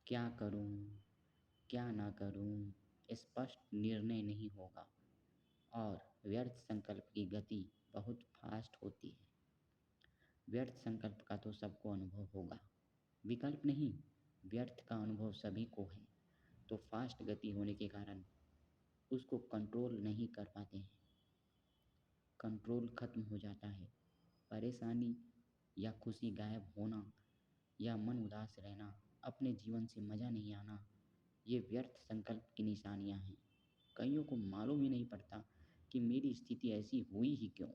क्या करूं, क्या ना करूं, स्पष्ट निर्णय नहीं होगा और व्यर्थ संकल्प की गति बहुत फास्ट होती है। व्यर्थ संकल्प का तो सबको अनुभव होगा, विकल्प नहीं, व्यर्थ का अनुभव सभी को है। तो फास्ट गति होने के कारण उसको कंट्रोल नहीं कर पाते हैं, कंट्रोल खत्म हो जाता है। परेशानी या खुशी गायब होना या मन उदास रहना, अपने जीवन से मज़ा नहीं आना, ये व्यर्थ संकल्प की निशानियां हैं। कईयों को मालूम ही नहीं पड़ता कि मेरी स्थिति ऐसी हुई ही क्यों।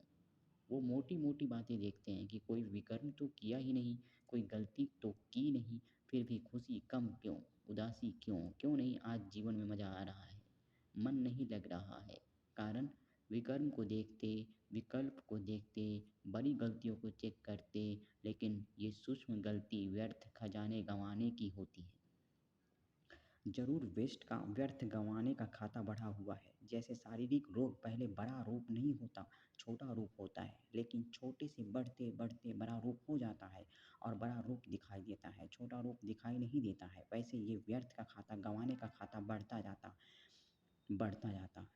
वो मोटी मोटी बातें देखते हैं कि कोई विकर्म तो किया ही नहीं, कोई गलती तो की नहीं, फिर भी खुशी कम क्यों, उदासी क्यों, क्यों नहीं आज जीवन में मज़ा आ रहा है, मन नहीं लग रहा है। कारण विकर्म को देखते, विकल्प को देखते, बड़ी गलतियों को चेक करते, लेकिन ये सूक्ष्म गलती व्यर्थ खजाने गंवाने की होती है। जरूर वेस्ट का व्यर्थ गंवाने का खाता बढ़ा हुआ है। जैसे शारीरिक रोग पहले बड़ा रूप नहीं होता, छोटा रूप होता है, लेकिन छोटे से बढ़ते बढ़ते बड़ा रूप हो जाता है और बड़ा रूप दिखाई देता है, छोटा रूप दिखाई नहीं देता है। वैसे ये व्यर्थ का खाता, गंवाने का खाता बढ़ता जाता।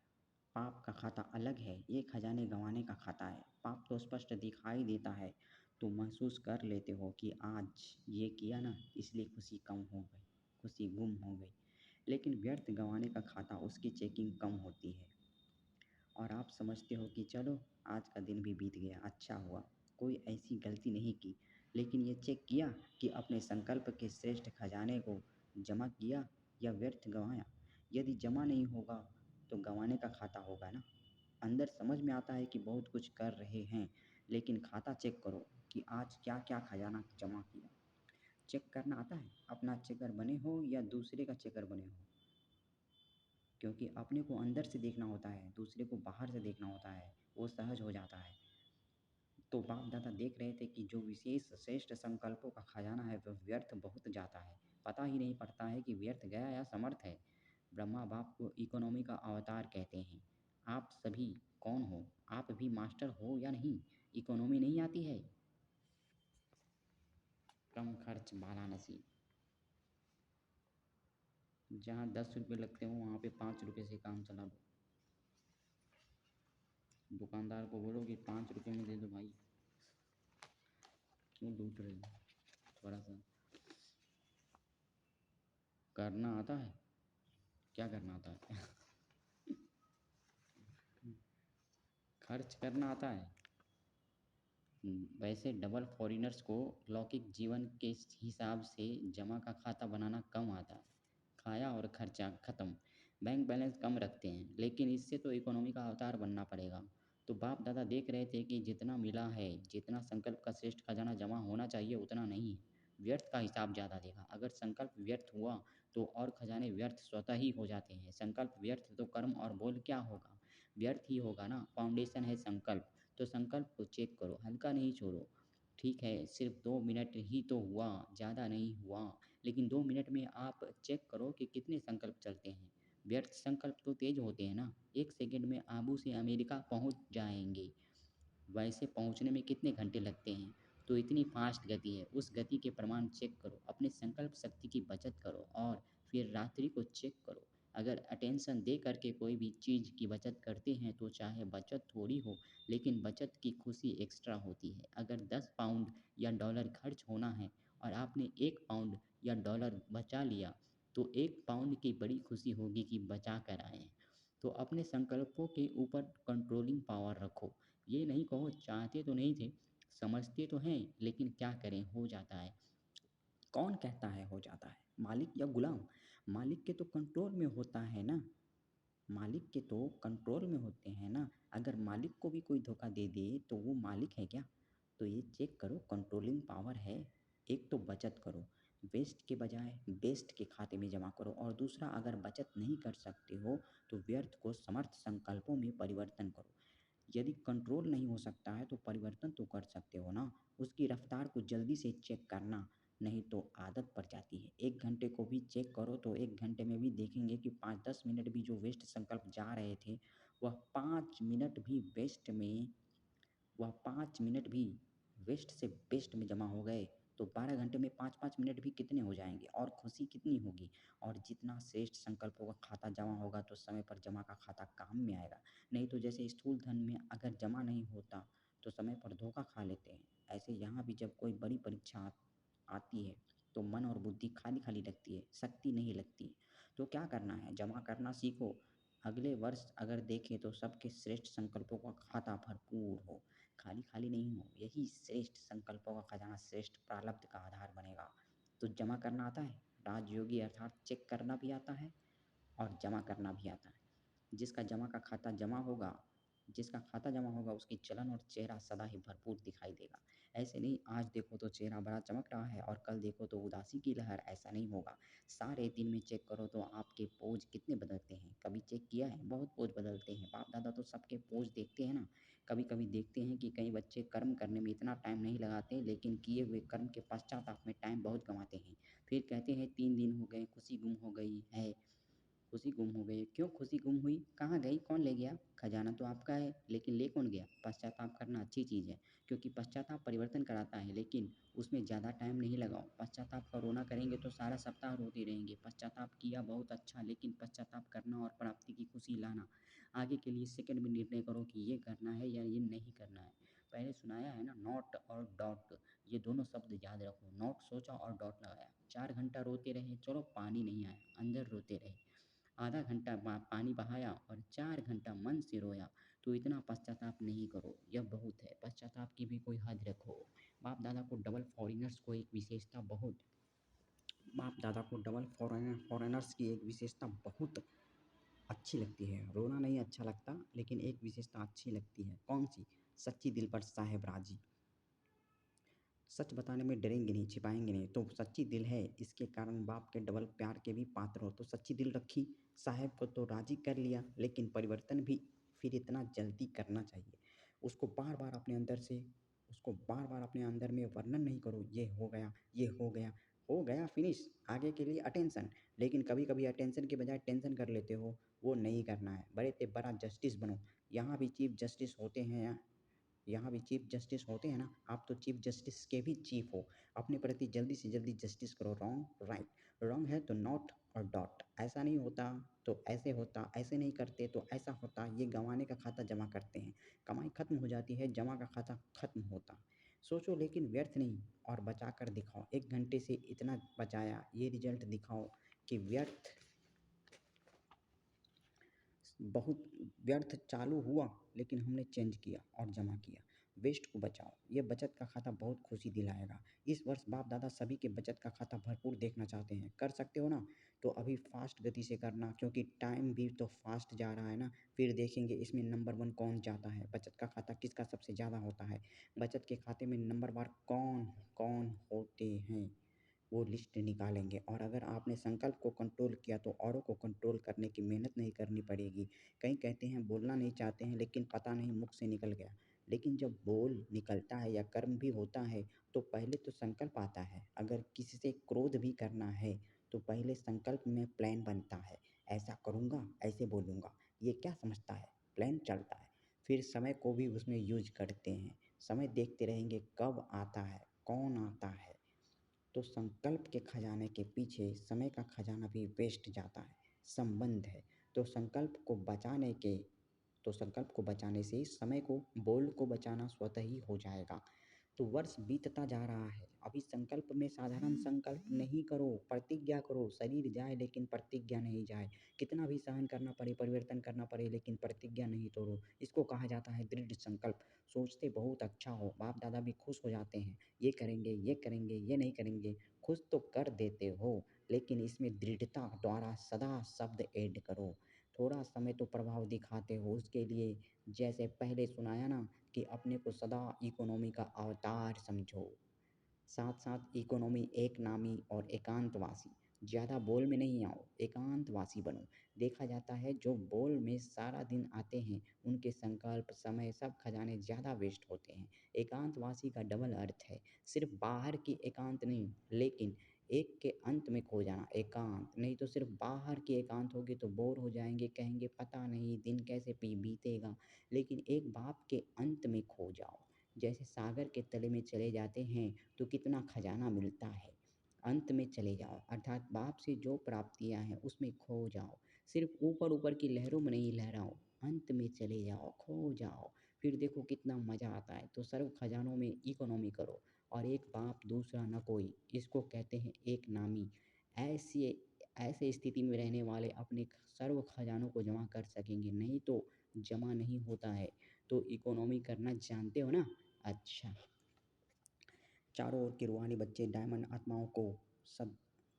पाप का खाता अलग है, ये खजाने गंवाने का खाता है। पाप तो स्पष्ट दिखाई देता है, तो महसूस कर लेते हो कि आज ये किया ना, इसलिए खुशी कम हो गई, खुशी गुम हो गई। लेकिन व्यर्थ गंवाने का खाता, उसकी चेकिंग कम होती है और आप समझते हो कि चलो आज का दिन भी बीत गया, अच्छा हुआ, कोई ऐसी गलती नहीं की। लेकिन ये चेक किया कि अपने संकल्प के श्रेष्ठ खजाने को जमा किया या व्यर्थ गंवाया। यदि जमा नहीं होगा तो गंवाने का खाता होगा ना। अंदर समझ में आता है कि बहुत कुछ कर रहे हैं, लेकिन खाता चेक करो कि आज क्या क्या खजाना जमा किया। चेक करना आता है? अपना चेकर बने हो या दूसरे का चेकर बने हो? क्योंकि अपने को अंदर से देखना होता है, दूसरे को बाहर से देखना होता है, वो सहज हो जाता है। तो बाप दादा देख रहे थे कि जो विशेष श्रेष्ठ संकल्पों का खजाना है वह व्यर्थ बहुत जाता है, पता ही नहीं पड़ता है कि व्यर्थ गया या समर्थ है। ब्रह्मा बाप को इकोनॉमी का अवतार कहते हैं। आप सभी कौन हो? आप भी मास्टर हो या नहीं? इकोनॉमी नहीं आती है? कम खर्च वाराणसी, जहाँ 10 रुपये लगते हो वहाँ पे 5 रुपये से काम चला लो। दुकानदार को बोलो कि 5 रुपये में दे दो भाई, क्यों लूट रहे हो? थोड़ा सा करना आता है? क्या करना आता है? खर्च करना आता है। वैसे डबल फॉरेनर्स को लौकिक जीवन के हिसाब से जमा का खाता बनाना कम आता है। खाया और खर्चा खत्म, बैंक बैलेंस कम रखते हैं, लेकिन इससे तो इकोनॉमी का अवतार बनना पड़ेगा। तो बाप दादा देख रहे थे कि जितना मिला है, जितना संकल्प का श्रेष्ठ खजाना जमा होना चाहिए उतना नहीं है। व्यर्थ का हिसाब ज़्यादा देगा। अगर संकल्प व्यर्थ हुआ तो और खजाने व्यर्थ स्वतः ही हो जाते हैं। संकल्प व्यर्थ तो कर्म और बोल क्या होगा? व्यर्थ ही होगा ना। फाउंडेशन है संकल्प, तो संकल्प को चेक करो, हल्का नहीं छोड़ो। ठीक है, सिर्फ 2 मिनट ही तो हुआ, ज़्यादा नहीं हुआ, लेकिन 2 मिनट में आप चेक करो कि कितने संकल्प चलते हैं। व्यर्थ संकल्प तो तेज होते हैं ना, 1 सेकंड में आबू से अमेरिका पहुंच जाएंगे। वैसे पहुंचने में कितने घंटे लगते हैं? तो इतनी फास्ट गति है। उस गति के प्रमाण चेक करो, अपने संकल्प शक्ति की बचत करो और फिर रात्रि को चेक करो। अगर अटेंशन दे करके कोई भी चीज़ की बचत करते हैं तो चाहे बचत थोड़ी हो, लेकिन बचत की खुशी एक्स्ट्रा होती है। अगर 10 पाउंड या डॉलर खर्च होना है और आपने 1 पाउंड या डॉलर बचा लिया, तो 1 पाउंड की बड़ी खुशी होगी कि बचा कर आए हैं। तो अपने संकल्पों के ऊपर कंट्रोलिंग पावर रखो। ये नहीं कहो चाहते तो नहीं थे, समझते तो हैं, लेकिन क्या करें, हो जाता है। कौन कहता है हो जाता है? मालिक या गुलाम? मालिक के तो कंट्रोल में होता है ना, मालिक के तो कंट्रोल में होते हैं ना। अगर मालिक को भी कोई धोखा दे दे तो वो मालिक है क्या? तो ये चेक करो, कंट्रोलिंग पावर है। एक तो बचत करो, वेस्ट के बजाय बेस्ट के खाते में जमा करो, और दूसरा अगर बचत नहीं कर सकते हो तो व्यर्थ को समर्थ संकल्पों में परिवर्तन करो। यदि कंट्रोल नहीं हो सकता है तो परिवर्तन तो कर सकते हो ना। उसकी रफ्तार को जल्दी से चेक करना, नहीं तो आदत पड़ जाती है। 1 घंटे को भी चेक करो तो 1 घंटे में भी देखेंगे कि 5-10 मिनट भी जो वेस्ट संकल्प जा रहे थे, वह 5 मिनट भी वेस्ट में, वह 5 मिनट भी वेस्ट से बेस्ट में जमा हो गए। तो 12 घंटे में 5-5 मिनट भी कितने हो जाएँगे और खुशी कितनी होगी। और जितना श्रेष्ठ संकल्पों का खाता जमा होगा तो समय पर जमा का खाता काम में आएगा। नहीं तो जैसे स्थूल धन में अगर जमा नहीं होता तो समय पर धोखा खा लेते हैं। ऐसे यहाँ भी जब कोई बड़ी परीक्षा आती है तो मन और बुद्धि खाली-खाली लगती है, शक्ति नहीं लगती। तो क्या करना है? जमा करना सीखो। अगले वर्ष अगर देखें तो सबके श्रेष्ठ संकल्पों का खाता भरपूर हो, खाली-खाली नहीं हो। यही श्रेष्ठ संकल्पों का खजाना श्रेष्ठ प्रारब्ध का आधार बनेगा। तो जमा करना आता है? राजयोगी अर्थात चेक करना भी आता है और जमा करना भी आता है। जिसका जमा का खाता जमा होगा जिसका खाता जमा होगा उसकी चलन और चेहरा सदा ही भरपूर दिखाई देगा। ऐसे नहीं आज देखो तो चेहरा बड़ा चमक रहा है और कल देखो तो उदासी की लहर, ऐसा नहीं होगा। सारे दिन में चेक करो तो आपके पोज़ कितने बदलते हैं। कभी चेक किया है? बहुत पोज़ बदलते हैं। बाप-दादा तो सबके पोज़ देखते हैं ना। कभी-कभी देखते हैं कि कई बच्चे कर्म करने में इतना टाइम नहीं लगाते लेकिन किए हुए कर्म के पश्चाताप में टाइम बहुत गँवाते हैं। फिर कहते हैं 3 दिन हो गए, खुशी गुम हो गई है। खुशी गुम हो गई। क्यों खुशी गुम हुई? कहाँ गई? कौन ले गया? खजाना तो आपका है, लेकिन ले कौन गया? पश्चाताप करना अच्छी चीज़ है, क्योंकि पश्चाताप परिवर्तन कराता है, लेकिन उसमें ज़्यादा टाइम नहीं लगाओ। पश्चाताप का रोना करेंगे तो सारा सप्ताह रोते रहेंगे। पश्चाताप किया बहुत अच्छा, लेकिन पश्चाताप करना और प्राप्ति की खुशी लाना, आगे के लिए सेकंड में निर्णय करो कि ये करना है या ये नहीं करना है। पहले सुनाया है ना नॉट और डॉट, ये दोनों शब्द याद रखो। नॉट सोचा और डॉट लगाया। 4 घंटा रोते रहे, चलो पानी नहीं आया, अंदर रोते रहे। आधा घंटा पानी बहाया और 4 घंटा मन से रोया, तो इतना पश्चाताप नहीं करो, यह बहुत है। पश्चाताप की भी कोई हद रखो। बाप दादा को डबल फॉरेनर्स को एक विशेषता बहुत बाप दादा को डबल फॉरेनर्स की एक विशेषता बहुत अच्छी लगती है। रोना नहीं अच्छा लगता, लेकिन एक विशेषता अच्छी लगती है। कौन सी? सच्ची दिल पर साहेब राजी। सच बताने में डरेंगे नहीं, छिपाएँगे नहीं, तो सच्ची दिल है, इसके कारण बाप के डबल प्यार के भी पात्र हो। तो सच्ची दिल रखी, साहब को तो राज़ी कर लिया, लेकिन परिवर्तन भी फिर इतना जल्दी करना चाहिए। उसको बार-बार अपने अंदर से उसको बार-बार अपने अंदर में वर्णन नहीं करो, ये हो गया, ये हो गया फिनिश, आगे के लिए अटेंशन। लेकिन कभी-कभी अटेंशन के बजाय टेंशन कर लेते हो, वो नहीं करना है। बड़े से बड़ा जस्टिस बनो, यहाँ भी चीफ जस्टिस होते हैं यहाँ भी चीफ जस्टिस होते हैं ना, आप तो चीफ जस्टिस के भी चीफ हो। अपने प्रति जल्दी से जल्दी जस्टिस करो, रॉन्ग राइट, रॉन्ग है तो नॉट और डॉट। ऐसा नहीं होता तो ऐसे होता, ऐसे नहीं करते तो ऐसा होता। ये गँवाने का खाता जमा करते हैं, कमाई खत्म हो जाती है, जमा का खाता खत्म होता। सोचो लेकिन व्यर्थ नहीं, और बचा कर दिखाओ। 1 घंटे से इतना बचाया, ये रिज़ल्ट दिखाओ कि व्यर्थ बहुत व्यर्थ चालू हुआ, लेकिन हमने चेंज किया और जमा किया। वेस्ट को बचाओ, ये बचत का खाता बहुत खुशी दिलाएगा। इस वर्ष बाप दादा सभी के बचत का खाता भरपूर देखना चाहते हैं। कर सकते हो ना? तो अभी फास्ट गति से करना, क्योंकि टाइम भी तो फास्ट जा रहा है ना। फिर देखेंगे इसमें नंबर 1 कौन जाता है, बचत का खाता किसका सबसे ज़्यादा होता है। बचत के खाते में नंबरवार कौन कौन होते हैं, वो लिस्ट निकालेंगे। और अगर आपने संकल्प को कंट्रोल किया तो औरों को कंट्रोल करने की मेहनत नहीं करनी पड़ेगी। कई कहते हैं बोलना नहीं चाहते हैं, लेकिन पता नहीं मुख से निकल गया। लेकिन जब बोल निकलता है या कर्म भी होता है तो पहले तो संकल्प आता है। अगर किसी से क्रोध भी करना है तो पहले संकल्प में प्लान बनता है, ऐसा करूँगा, ऐसे बोलूँगा। ये क्या समझता है? प्लान चलता है। फिर समय को भी उसमें यूज़ करते हैं। समय देखते रहेंगे कब आता है, कौन आता है। तो संकल्प के खजाने के पीछे समय का खजाना भी वेस्ट जाता है, संबंध है। तो संकल्प को बचाने से समय को, बोल को बचाना स्वतः ही हो जाएगा। तो वर्ष बीतता जा रहा है, अभी संकल्प में साधारण संकल्प नहीं करो, प्रतिज्ञा करो। शरीर जाए लेकिन प्रतिज्ञा नहीं जाए। कितना भी सहन करना पड़े, परिवर्तन करना पड़े, लेकिन प्रतिज्ञा नहीं तोड़ो। इसको कहा जाता है दृढ़ संकल्प। सोचते बहुत अच्छा हो, बाप दादा भी खुश हो जाते हैं, ये करेंगे, ये करेंगे, ये नहीं करेंगे। खुश तो कर देते हो, लेकिन इसमें दृढ़ता द्वारा सदा शब्द ऐड करो। थोड़ा समय तो प्रभाव दिखाते हो, उसके लिए जैसे पहले सुनाया ना कि अपने को सदा इकोनॉमी का अवतार समझो। साथ-साथ इकोनॉमी एक नामी और एकांतवासी। ज़्यादा बोल में नहीं आओ, एकांतवासी बनो। देखा जाता है जो बोल में सारा दिन आते हैं, उनके संकल्प, समय सब खजाने ज़्यादा वेस्ट होते हैं। एकांतवासी का डबल अर्थ है, सिर्फ़ बाहर की एकांत नहीं, लेकिन एक के अंत में खो जाना एकांत। नहीं तो सिर्फ़ बाहर की एकांत होगी तो बोर हो जाएँगे, कहेंगे पता नहीं दिन कैसे बीतेगा। लेकिन एक बाप के अंत में खो जाओ, जैसे सागर के तले में चले जाते हैं तो कितना खजाना मिलता है। अंत में चले जाओ अर्थात बाप से जो प्राप्तियां हैं उसमें खो जाओ। सिर्फ ऊपर ऊपर की लहरों में नहीं लहराओ, अंत में चले जाओ, खो जाओ। फिर देखो कितना मज़ा आता है। तो सर्व खजानों में इकोनॉमी करो। और एक बाप दूसरा न कोई, इसको कहते हैं एक नामी। ऐसे ऐसे स्थिति में रहने वाले अपने सर्व खजानों को जमा कर सकेंगे, नहीं तो जमा नहीं होता है। तो इकोनॉमी करना जानते हो ना? अच्छा। चारों ओर के रूहानी बच्चे डायमंड आत्माओं को सब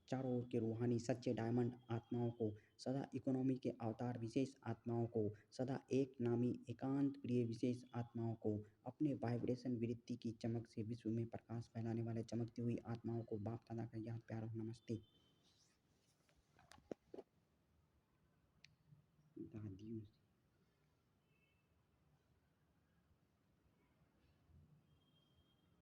चारों ओर के रूहानी सच्चे डायमंड आत्माओं को सदा इकोनॉमी के अवतार विशेष आत्माओं को सदा एक नामी एकांत प्रिय विशेष आत्माओं को अपने वाइब्रेशन वृत्ति की चमक से विश्व में प्रकाश फैलाने वाले चमकती हुई आत्माओं को बाप दादा का याद प्यार और नमस्ते। दादियों